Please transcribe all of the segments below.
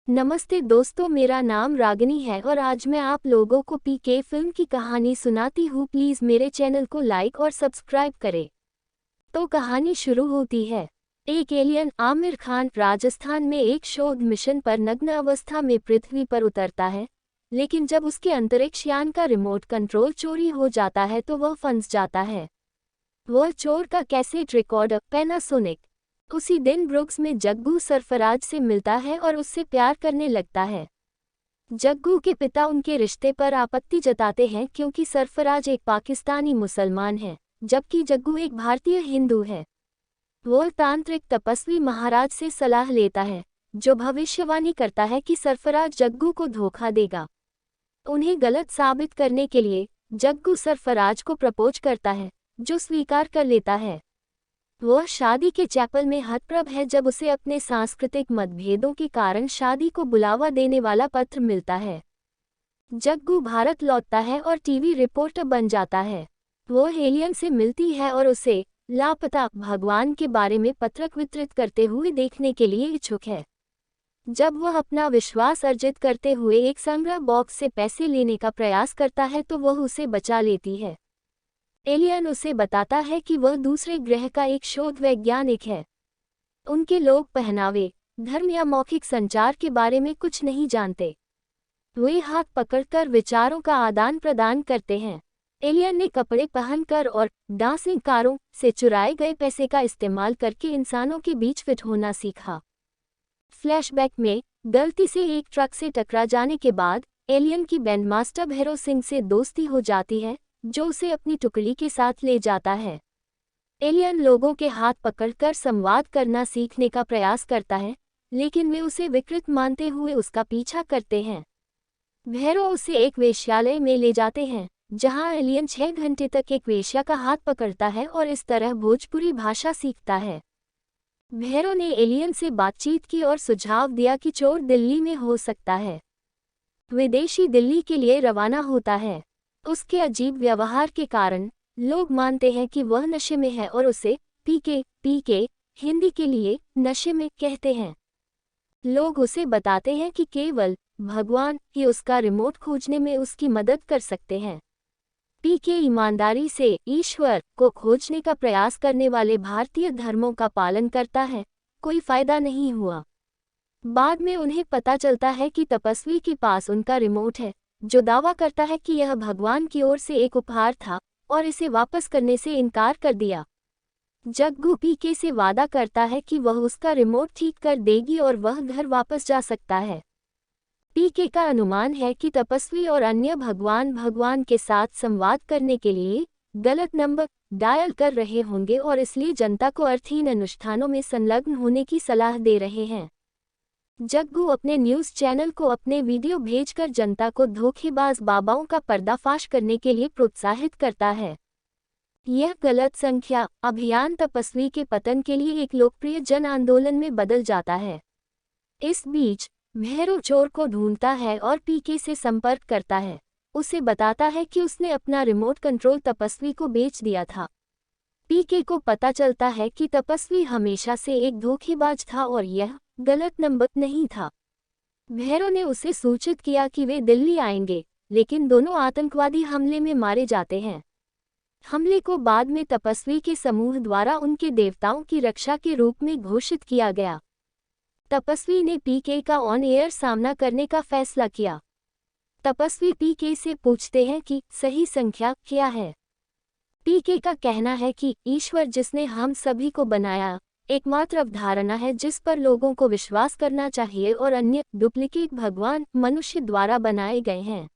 नमस्ते दोस्तों, मेरा नाम रागिनी है और आज मैं आप लोगों को पीके फिल्म की कहानी सुनाती हूँ। प्लीज़ मेरे चैनल को लाइक और सब्सक्राइब करें। तो कहानी शुरू होती है। एक एलियन आमिर खान राजस्थान में एक शोध मिशन पर नग्न अवस्था में पृथ्वी पर उतरता है, लेकिन जब उसके अंतरिक्ष यान का रिमोट कंट्रोल चोरी हो जाता है तो वह फंस जाता है। वह चोर का कैसेट रिकॉर्डर पैनासोनिक। उसी दिन ब्रुक्स में जग्गू सरफराज से मिलता है और उससे प्यार करने लगता है। जग्गू के पिता उनके रिश्ते पर आपत्ति जताते हैं क्योंकि सरफराज एक पाकिस्तानी मुसलमान है, जबकि जग्गू एक भारतीय हिंदू है। वह तांत्रिक तपस्वी महाराज से सलाह लेता है, जो भविष्यवाणी करता है कि सरफराज जग्गू को धोखा देगा। उन्हें गलत साबित करने के लिए जग्गू सरफराज को प्रपोज करता है, जो स्वीकार कर लेता है। वह शादी के चैपल में हतप्रभ है जब उसे अपने सांस्कृतिक मतभेदों के कारण शादी को बुलावा देने वाला पत्र मिलता है। जग्गू भारत लौटता है और टीवी रिपोर्टर बन जाता है। वह एलियन से मिलती है और उसे लापता भगवान के बारे में पत्रक वितरित करते हुए देखने के लिए इच्छुक है। जब वह अपना विश्वास अर्जित करते हुए एक संग्रह बॉक्स से पैसे लेने का प्रयास करता है तो वह उसे बचा लेती है। एलियन उसे बताता है कि वह दूसरे ग्रह का एक शोध वैज्ञानिक है। उनके लोग पहनावे, धर्म या मौखिक संचार के बारे में कुछ नहीं जानते। वे हाथ पकड़कर विचारों का आदान प्रदान करते हैं। एलियन ने कपड़े पहनकर और डांसिंग कारों से चुराए गए पैसे का इस्तेमाल करके इंसानों के बीच फिट होना सीखा। फ्लैशबैक में गलती से एक ट्रक से टकरा जाने के बाद एलियन की बैंडमास्टर भैरव सिंह से दोस्ती हो जाती है, जो उसे अपनी टुकड़ी के साथ ले जाता है। एलियन लोगों के हाथ पकड़कर संवाद करना सीखने का प्रयास करता है, लेकिन वे उसे विकृत मानते हुए उसका पीछा करते हैं। भैरव उसे एक वेश्यालय में ले जाते हैं, जहां एलियन 6 घंटे तक एक वेश्या का हाथ पकड़ता है और इस तरह भोजपुरी भाषा सीखता है। भैरव ने एलियन से बातचीत की और सुझाव दिया कि चोर दिल्ली में हो सकता है। विदेशी दिल्ली के लिए रवाना होता है। उसके अजीब व्यवहार के कारण लोग मानते हैं कि वह नशे में है और उसे पीके हिंदी के लिए नशे में कहते हैं। लोग उसे बताते हैं कि केवल भगवान ही उसका रिमोट खोजने में उसकी मदद कर सकते हैं। पीके ईमानदारी से ईश्वर को खोजने का प्रयास करने वाले भारतीय धर्मों का पालन करता है। कोई फायदा नहीं हुआ। बाद में उन्हें पता चलता है कि तपस्वी के पास उनका रिमोट है, जो दावा करता है कि यह भगवान की ओर से एक उपहार था और इसे वापस करने से इनकार कर दिया। जग्गू पीके से वादा करता है कि वह उसका रिमोट ठीक कर देगी और वह घर वापस जा सकता है। पीके का अनुमान है कि तपस्वी और अन्य भगवान के साथ संवाद करने के लिए गलत नंबर डायल कर रहे होंगे और इसलिए जनता को अर्थहीन अनुष्ठानों में संलग्न होने की सलाह दे रहे हैं। जग्गू अपने न्यूज़ चैनल को अपने वीडियो भेजकर जनता को धोखेबाज बाबाओं का पर्दाफाश करने के लिए प्रोत्साहित करता है। यह गलत संख्या अभियान तपस्वी के पतन के लिए एक लोकप्रिय जन आंदोलन में बदल जाता है। इस बीच भैरव चोर को ढूंढता है और पीके से संपर्क करता है। उसे बताता है कि उसने अपना रिमोट कंट्रोल तपस्वी को बेच दिया था। पीके को पता चलता है कि तपस्वी हमेशा से एक धोखेबाज था और यह गलत नंबर नहीं था। भैरव ने उसे सूचित किया कि वे दिल्ली आएंगे, लेकिन दोनों आतंकवादी हमले में मारे जाते हैं। हमले को बाद में तपस्वी के समूह द्वारा उनके देवताओं की रक्षा के रूप में घोषित किया गया। तपस्वी ने पीके का ऑन एयर सामना करने का फैसला किया। तपस्वी पीके से पूछते हैं कि सही संख्या क्या है। पीके का कहना है कि ईश्वर जिसने हम सभी को बनाया एकमात्र अवधारणा है जिस पर लोगों को विश्वास करना चाहिए और अन्य डुप्लीकेट भगवान मनुष्य द्वारा बनाए गए हैं।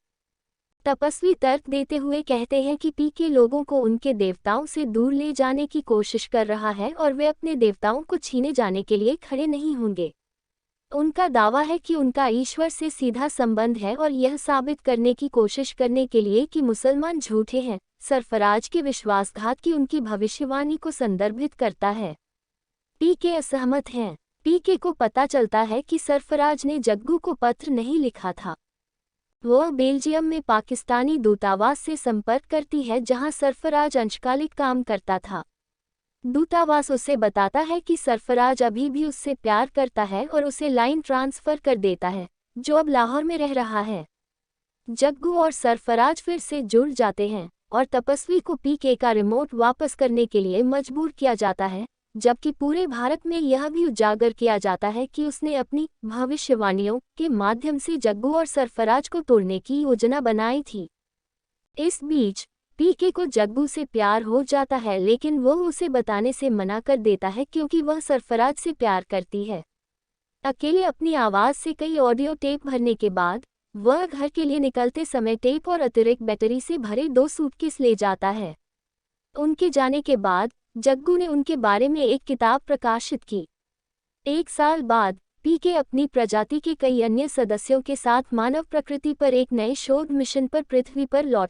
तपस्वी तर्क देते हुए कहते हैं कि पीके लोगों को उनके देवताओं से दूर ले जाने की कोशिश कर रहा है और वे अपने देवताओं को छीने जाने के लिए खड़े नहीं होंगे। उनका दावा है कि उनका ईश्वर से सीधा संबंध है और यह साबित करने की कोशिश करने के लिए कि मुसलमान झूठे हैं, सरफराज के विश्वासघात की उनकी भविष्यवाणी को संदर्भित करता है। पीके असहमत हैं। पीके को पता चलता है कि सरफराज ने जग्गू को पत्र नहीं लिखा था। वह बेल्जियम में पाकिस्तानी दूतावास से संपर्क करती है जहां सरफराज अंशकालिक काम करता था। दूतावास उसे बताता है कि सरफराज अभी भी उससे प्यार करता है और उसे लाइन ट्रांसफ़र कर देता है, जो अब लाहौर में रह रहा है। जग्गू और सरफराज फिर से जुड़ जाते हैं और तपस्वी को पीके का रिमोट वापस करने के लिए मजबूर किया जाता है, जबकि पूरे भारत में यह भी उजागर किया जाता है कि उसने अपनी भविष्यवाणियों के माध्यम से जग्गू और सरफराज को तोड़ने की योजना बनाई थी। इस बीच पीके को जग्गू से प्यार हो जाता है, लेकिन वह उसे बताने से मना कर देता है क्योंकि वह सरफराज से प्यार करती है। अकेले अपनी आवाज़ से कई ऑडियो टेप भरने के बाद वह घर के लिए निकलते समय टेप और अतिरिक्त बैटरी से भरे 2 सूटकेस ले जाता है। उनके जाने के बाद जग्गू ने उनके बारे में एक किताब प्रकाशित की। 1 साल बाद पीके अपनी प्रजाति के कई अन्य सदस्यों के साथ मानव प्रकृति पर एक नए शोध मिशन पर पृथ्वी पर लौट